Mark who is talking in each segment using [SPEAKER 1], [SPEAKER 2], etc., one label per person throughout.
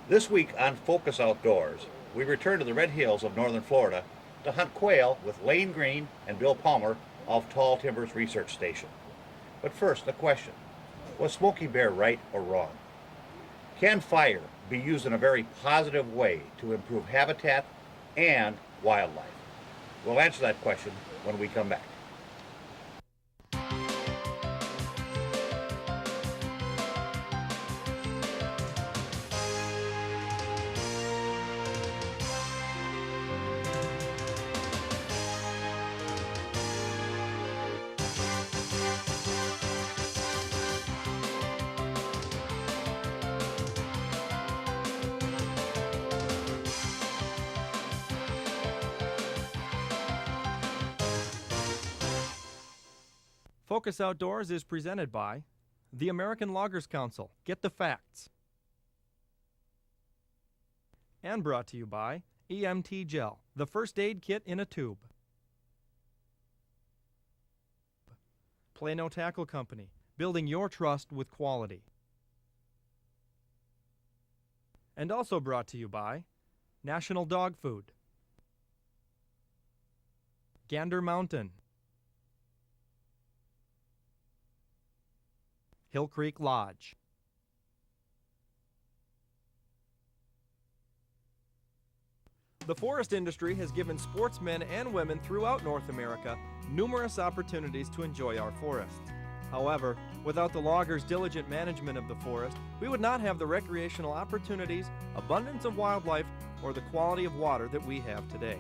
[SPEAKER 1] This week on Focus Outdoors, we return to the Red Hills of northern Florida to hunt quail with Lane Green and Bill Palmer of Tall Timbers Research Station. But first, a question. Was Smokey Bear right or wrong? Can fire be used in a very positive way to improve habitat and wildlife? We'll answer that question when we come back.
[SPEAKER 2] Focus Outdoors is presented by the American Loggers Council. Get the facts. And brought to you by EMT Gel, the first aid kit in a tube. Plano Tackle Company, building your trust with quality. And also brought to you by National Dog Food, Gander Mountain, Hill Creek Lodge. The forest industry has given sportsmen and women throughout North America numerous opportunities to enjoy our forests. However, without the loggers' diligent management of the forest, we would not have the recreational opportunities, abundance of wildlife, or the quality of water that we have today.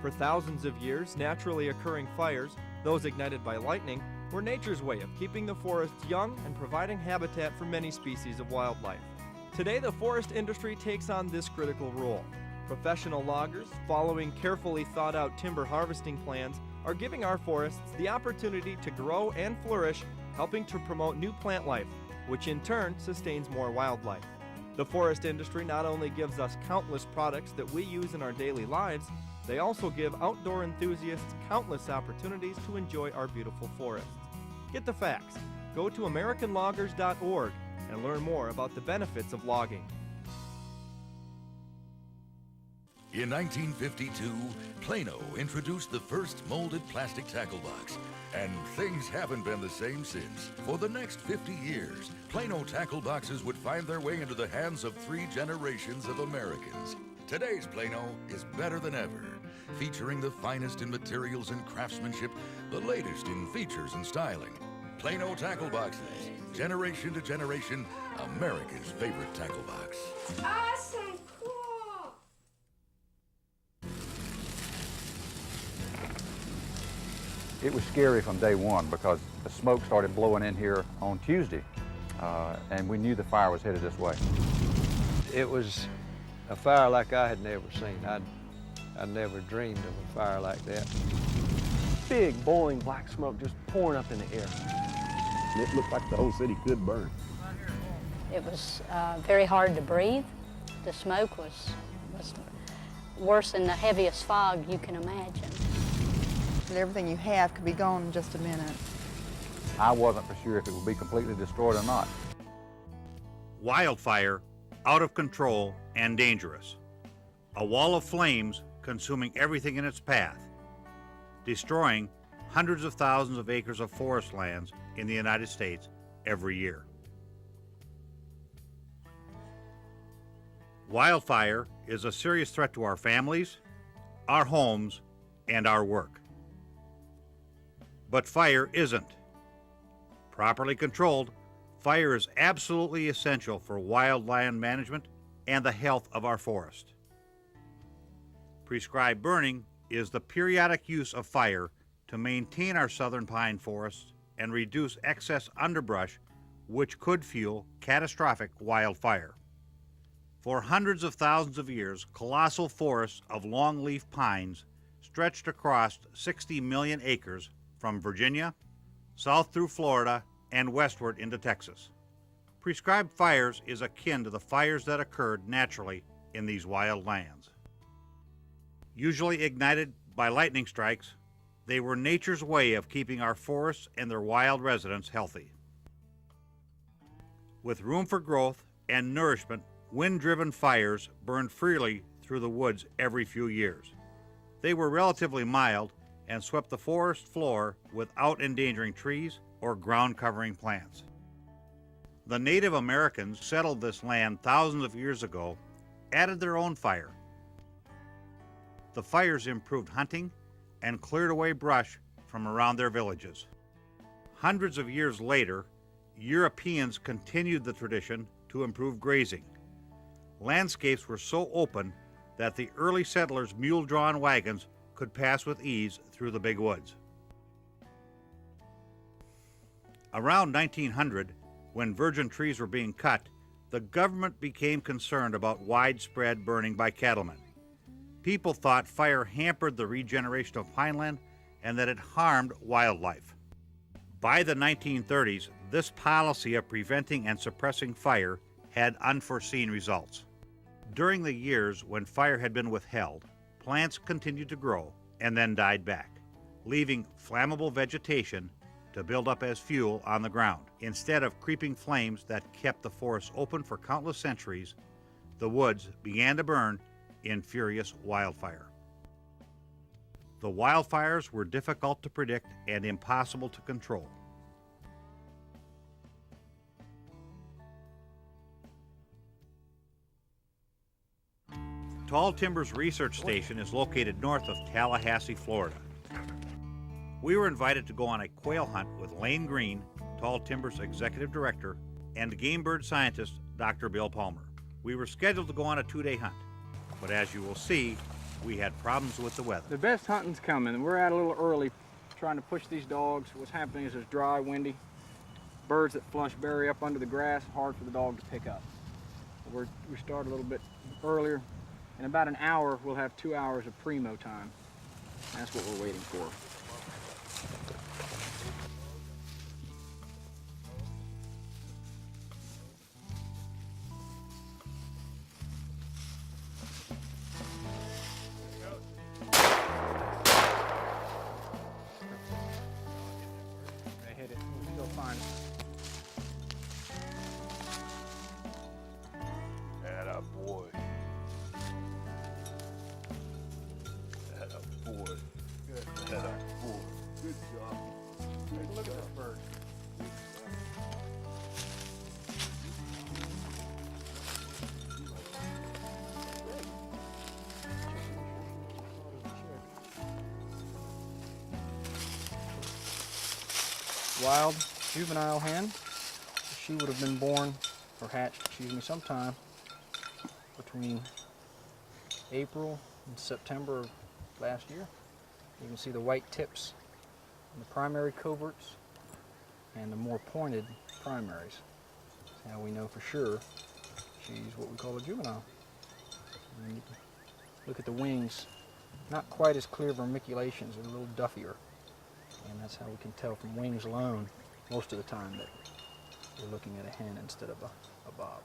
[SPEAKER 2] For thousands of years, naturally occurring fires, those ignited by lightning, were nature's way of keeping the forests young and providing habitat for many species of wildlife. Today, the forest industry takes on this critical role. Professional loggers, following carefully thought-out timber harvesting plans, are giving our forests the opportunity to grow and flourish, helping to promote new plant life, which in turn sustains more wildlife. The forest industry not only gives us countless products that we use in our daily lives, they also give outdoor enthusiasts countless opportunities to enjoy our beautiful forests. Get the facts. Go to AmericanLoggers.org and learn more about the benefits of logging.
[SPEAKER 3] In 1952, Plano introduced the first molded plastic tackle box, and things haven't been the same since. For the next 50 years, Plano tackle boxes would find their way into the hands of 3 generations of Americans. Today's Plano is better than ever, featuring the finest in materials and craftsmanship, the latest in features and styling. Plano tackle boxes, generation to generation, America's favorite tackle box.
[SPEAKER 4] Awesome, cool.
[SPEAKER 5] It was scary from day one because the smoke started blowing in here on Tuesday, and we knew the fire was headed this way.
[SPEAKER 6] It was a fire like I had never seen. I'd never dreamed of a fire like that.
[SPEAKER 7] Big, boiling black smoke just pouring up in the air.
[SPEAKER 8] It looked like the whole city could burn.
[SPEAKER 9] It was very hard to breathe. The smoke was worse than the heaviest fog you can imagine.
[SPEAKER 10] Everything you have could be gone in just a minute.
[SPEAKER 5] I wasn't for sure if it would be completely destroyed or not.
[SPEAKER 1] Wildfire, out of control and dangerous. A wall of flames consuming everything in its path, destroying hundreds of thousands of acres of forest lands in the United States every year. Wildfire is a serious threat to our families, our homes, and our work. But fire isn't. Properly controlled, fire is absolutely essential for wildland management and the health of our forest. Prescribed burning is the periodic use of fire to maintain our southern pine forests and reduce excess underbrush, which could fuel catastrophic wildfire. For hundreds of thousands of years, colossal forests of longleaf pines stretched across 60 million acres from Virginia, south through Florida, and westward into Texas. Prescribed fires is akin to the fires that occurred naturally in these wild lands. Usually ignited by lightning strikes, they were nature's way of keeping our forests and their wild residents healthy. With room for growth and nourishment Wind-driven fires burned freely through the woods every few years. They were relatively mild and swept the forest floor without endangering trees or ground-covering plants. The Native Americans settled this land thousands of years ago, added their own fire. The fires improved hunting and cleared away brush from around their villages. Hundreds of years later, Europeans continued the tradition to improve grazing. Landscapes were so open that the early settlers' mule-drawn wagons could pass with ease through the big woods. Around 1900, when virgin trees were being cut, the government became concerned about widespread burning by cattlemen. People thought fire hampered the regeneration of pineland and that it harmed wildlife. By the 1930s, this policy of preventing and suppressing fire had unforeseen results. During the years when fire had been withheld, plants continued to grow and then died back, leaving flammable vegetation to build up as fuel on the ground. Instead of creeping flames that kept the forest open for countless centuries, the woods began to burn in furious wildfire. The wildfires were difficult to predict and impossible to control. Tall Timbers Research Station is located north of Tallahassee, Florida. We were invited to go on a quail hunt with Lane Green, Tall Timbers Executive Director, and game bird scientist Dr. Bill Palmer. We were scheduled to go on a 2-day hunt, but as you will see, we had problems with the weather.
[SPEAKER 11] The best hunting's coming. We're out a little early trying to push these dogs. What's happening is it's dry, windy. Birds that flush berry up under the grass, hard for the dog to pick up. We start a little bit earlier. In about an hour, we'll have 2 hours of primo time. That's what we're waiting for. They hit it. We'll still find it.
[SPEAKER 8] Atta boy. Atta boy. Good. Atta boy. Good job.
[SPEAKER 11] Take a look at this bird. Wild juvenile hen. She would have been born or hatched, sometime between April and September of last year. You can see the white tips in the primary coverts and the more pointed primaries. That's how we know for sure she's what we call a juvenile. And you can look at the wings, not quite as clear vermiculations, they're a little duffier. And that's how we can tell from wings alone most of the time that we're looking at a hen instead of a bob.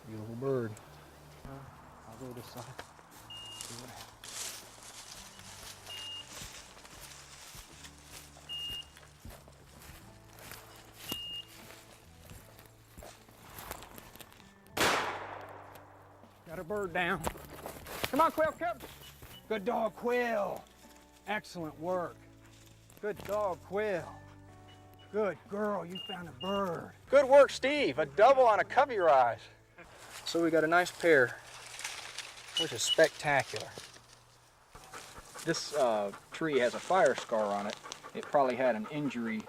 [SPEAKER 11] Beautiful bird. I'll go this side. See what happens. Got a bird down. Come on, Quail Cub. Good dog, Quail. Excellent work. Good dog, Quail. Good girl, you found a bird. Good work, Steve. A double on a covey rise. So we got a nice pair, which is spectacular. This tree has a fire scar on it. It probably had an injury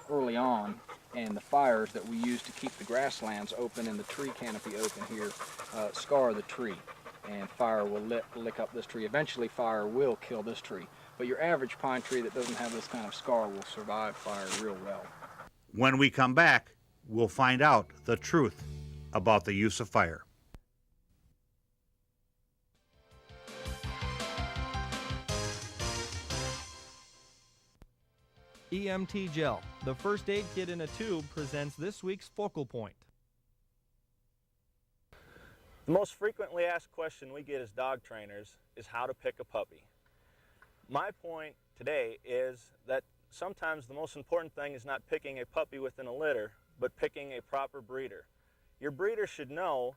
[SPEAKER 11] early on, and the fires that we use to keep the grasslands open and the tree canopy open here scar the tree, and fire will lick up this tree. Eventually fire will kill this tree, but your average pine tree that doesn't have this kind of scar will survive fire real well.
[SPEAKER 1] When we come back, we'll find out the truth about the use of fire.
[SPEAKER 2] EMT Gel, the first aid kit in a tube, presents this week's Focal Point.
[SPEAKER 12] The most frequently asked question we get as dog trainers is how to pick a puppy. My point today is that sometimes the most important thing is not picking a puppy within a litter, but picking a proper breeder. Your breeder should know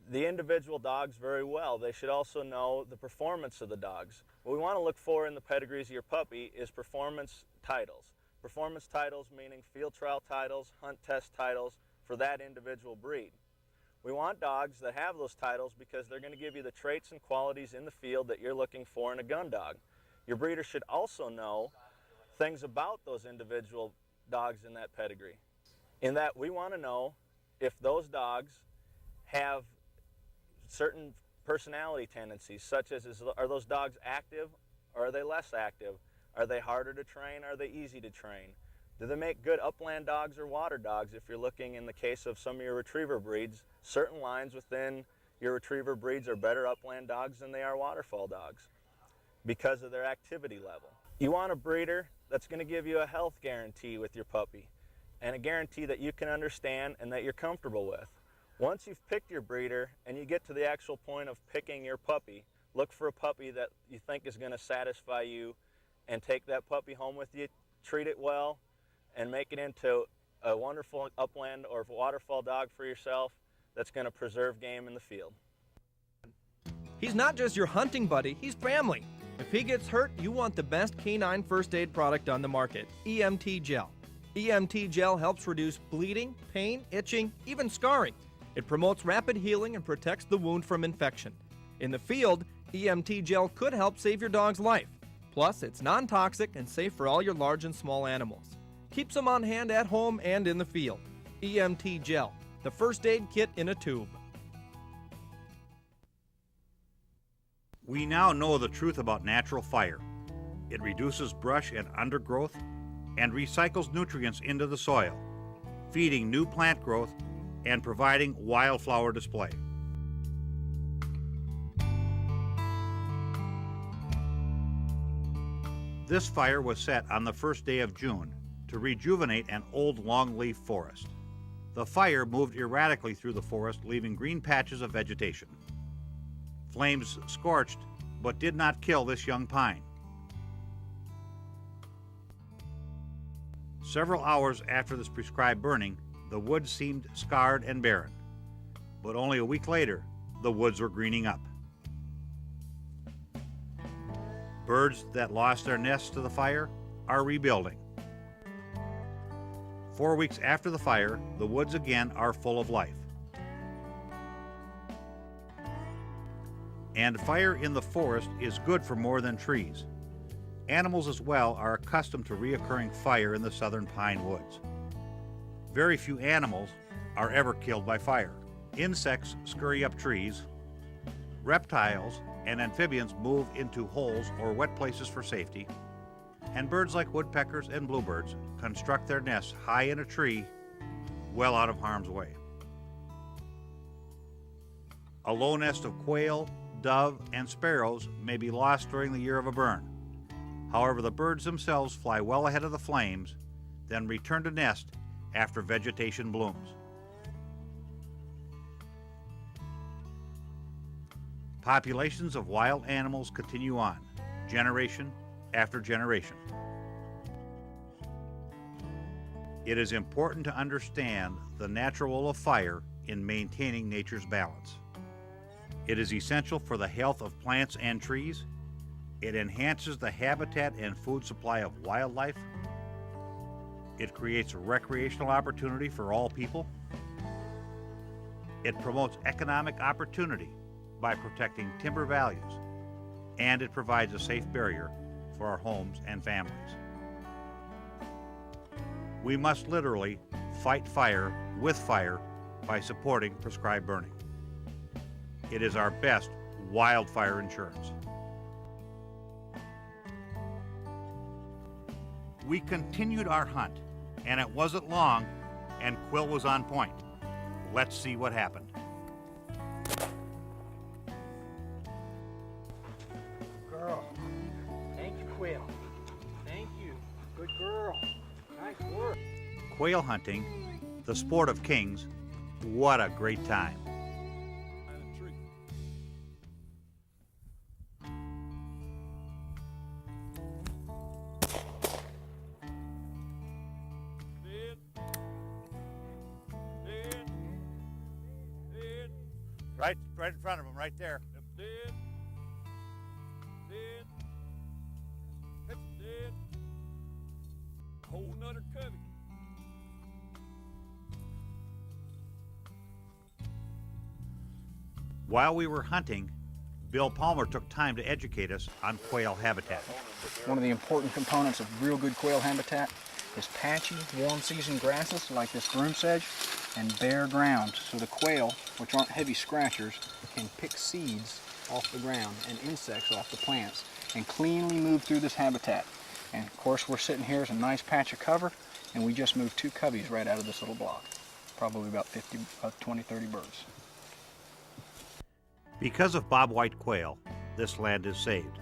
[SPEAKER 12] the individual dogs very well. They should also know the performance of the dogs. What we want to look for in the pedigrees of your puppy is performance titles. Performance titles meaning field trial titles, hunt test titles for that individual breed. We want dogs that have those titles because they're going to give you the traits and qualities in the field that you're looking for in a gun dog. Your breeder should also know things about those individual dogs in that pedigree. In that we want to know if those dogs have certain personality tendencies, such as are those dogs active or are they less active? Are they harder to train? Are they easy to train? Do they make good upland dogs or water dogs? If you're looking in the case of some of your retriever breeds, certain lines within your retriever breeds are better upland dogs than they are waterfall dogs because of their activity level. You want a breeder that's going to give you a health guarantee with your puppy and a guarantee that you can understand and that you're comfortable with. Once you've picked your breeder and you get to the actual point of picking your puppy, look for a puppy that you think is going to satisfy you and take that puppy home with you, treat it well, and make it into a wonderful upland or waterfall dog for yourself that's going to preserve game in the field.
[SPEAKER 2] He's not just your hunting buddy, he's family. If he gets hurt, you want the best canine first aid product on the market, EMT Gel. EMT Gel helps reduce bleeding, pain, itching, even scarring. It promotes rapid healing and protects the wound from infection. In the field, EMT Gel could help save your dog's life. Plus, it's non-toxic and safe for all your large and small animals. Keeps them on hand at home and in the field. EMT Gel, the first aid kit in a tube.
[SPEAKER 1] We now know the truth about natural fire. It reduces brush and undergrowth and recycles nutrients into the soil, feeding new plant growth and providing wildflower display. This fire was set on the first day of June to rejuvenate an old longleaf forest. The fire moved erratically through the forest, leaving green patches of vegetation. Flames scorched, but did not kill this young pine. Several hours after this prescribed burning, the woods seemed scarred and barren. But only a week later, the woods were greening up. Birds that lost their nests to the fire are rebuilding. 4 weeks after the fire, the woods again are full of life. And fire in the forest is good for more than trees. Animals as well are accustomed to reoccurring fire in the southern pine woods. Very few animals are ever killed by fire. Insects scurry up trees. Reptiles and amphibians move into holes or wet places for safety. And birds like woodpeckers and bluebirds construct their nests high in a tree, well out of harm's way. A low nest of quail, dove, and sparrows may be lost during the year of a burn. However, the birds themselves fly well ahead of the flames, then return to nest after vegetation blooms. Populations of wild animals continue on, generation after generation. It is important to understand the natural role of fire in maintaining nature's balance. It is essential for the health of plants and trees. It enhances the habitat and food supply of wildlife. It creates a recreational opportunity for all people. It promotes economic opportunity by protecting timber values, and it provides a safe barrier for our homes and families. We must literally fight fire with fire by supporting prescribed burning. It is our best wildfire insurance. We continued our hunt, and it wasn't long, and Quill was on point. Let's see what happened.
[SPEAKER 11] Girl. Thank you, Quail. Thank you. Good girl. Nice work.
[SPEAKER 1] Quail hunting, the sport of kings, what a great time. Right in front of him, right there.
[SPEAKER 8] Dead. Dead. That's dead. Whole nother covey.
[SPEAKER 1] While we were hunting, Bill Palmer took time to educate us on quail habitat.
[SPEAKER 11] One of the important components of real good quail habitat is patchy, warm season grasses like this broom sedge and bare ground, so the quail, which aren't heavy scratchers, can pick seeds off the ground and insects off the plants and cleanly move through this habitat. And of course we're sitting here as a nice patch of cover, and we just moved 2 coveys right out of this little block. Probably about 20, 30 birds.
[SPEAKER 1] Because of bobwhite quail, this land is saved.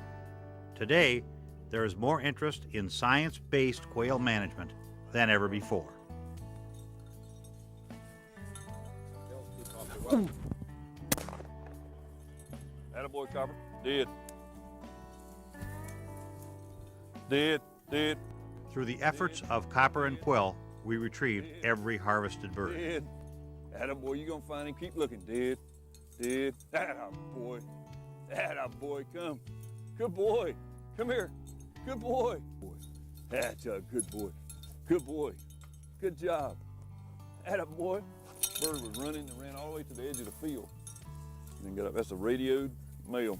[SPEAKER 1] Today, there is more interest in science-based quail management than ever before.
[SPEAKER 8] Attaboy, Copper. Dead. Dead. Dead.
[SPEAKER 1] Through the efforts of Copper and Quill, we retrieved every harvested bird.
[SPEAKER 8] Dead. Attaboy, you gonna find him. Keep looking. Dead. Dead. Attaboy. Attaboy, come. Good boy. Come here. Good boy. That's a good boy. Good boy. Good job. Attaboy. Bird was running and ran all the way to the edge of the field. And then got up. That's a radioed male.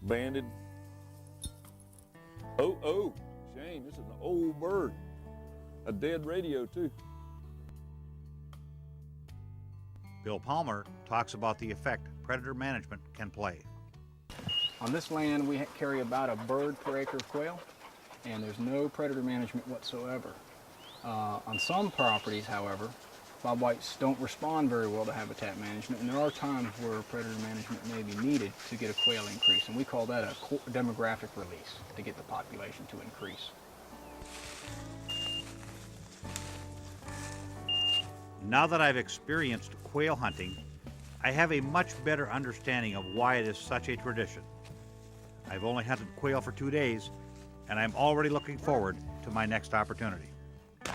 [SPEAKER 8] Banded. Oh, shame. This is an old bird. A dead radio, too.
[SPEAKER 1] Bill Palmer talks about the effect predator management can play.
[SPEAKER 11] On this land, we carry about a bird per acre of quail, and there's no predator management whatsoever. On some properties, however, bobwhites don't respond very well to habitat management, and there are times where predator management may be needed to get a quail increase, and we call that a demographic release to get the population to increase.
[SPEAKER 1] Now that I've experienced quail hunting, I have a much better understanding of why it is such a tradition. I've only hunted quail for 2 days, and I'm already looking forward to my next opportunity.
[SPEAKER 11] Come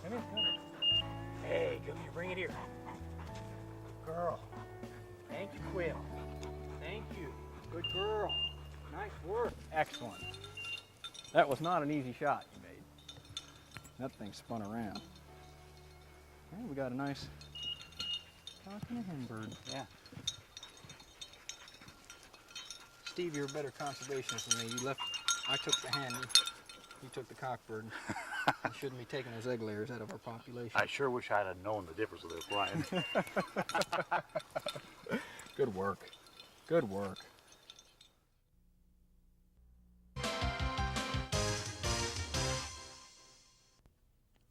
[SPEAKER 11] here, come here. Hey, come here, bring it here. Girl. Thank you, Quail. Thank you. Good girl. Nice work. Excellent. That was not an easy shot you made. That thing spun around. Hey, we got a nice cock and a hen bird. Yeah. Steve, you're a better conservationist than me. I took the hen, you took the cock bird. You shouldn't be taking those egg layers out of our population.
[SPEAKER 1] I sure wish I'd have known the difference of their flying.
[SPEAKER 11] Good work. Good work.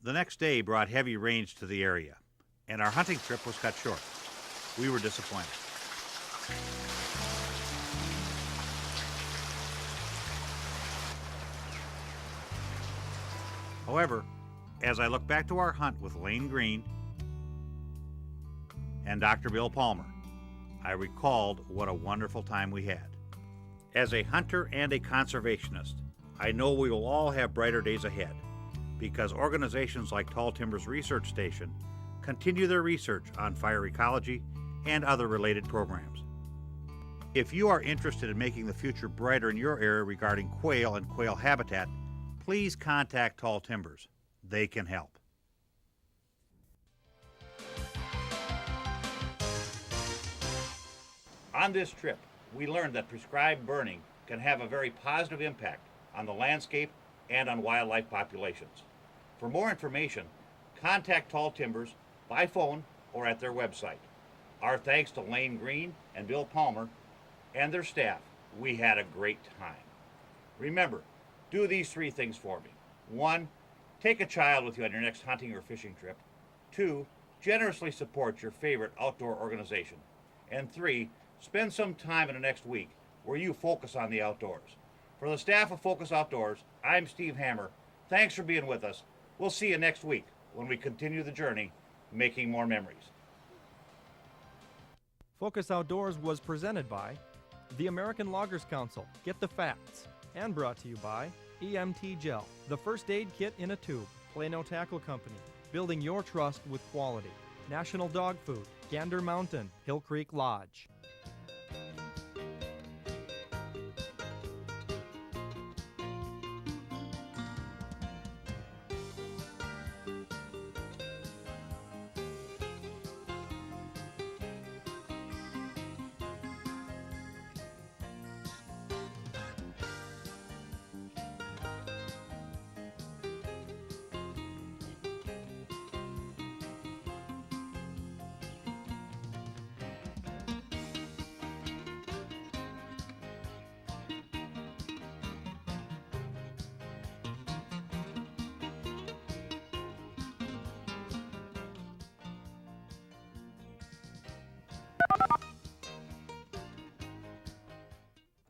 [SPEAKER 1] The next day brought heavy rains to the area, and our hunting trip was cut short. We were disappointed. However, as I look back to our hunt with Lane Green and Dr. Bill Palmer, I recalled what a wonderful time we had. As a hunter and a conservationist, I know we will all have brighter days ahead, because organizations like Tall Timbers Research Station continue their research on fire ecology and other related programs. If you are interested in making the future brighter in your area regarding quail and quail habitat, please contact Tall Timbers. They can help. On this trip, we learned that prescribed burning can have a very positive impact on the landscape and on wildlife populations. For more information, contact Tall Timbers by phone or at their website. Our thanks to Lane Green and Bill Palmer and their staff. We had a great time. Remember, do these 3 things for me. 1, take a child with you on your next hunting or fishing trip. 2, generously support your favorite outdoor organization. And 3, spend some time in the next week where you focus on the outdoors. For the staff of Focus Outdoors, I'm Steve Hammer. Thanks for being with us. We'll see you next week when we continue the journey, making more memories.
[SPEAKER 2] Focus Outdoors was presented by the American Loggers Council, Get the Facts, and brought to you by EMT Gel, the first aid kit in a tube, Plano Tackle Company, building your trust with quality. National Dog Food, Gander Mountain, Hill Creek Lodge.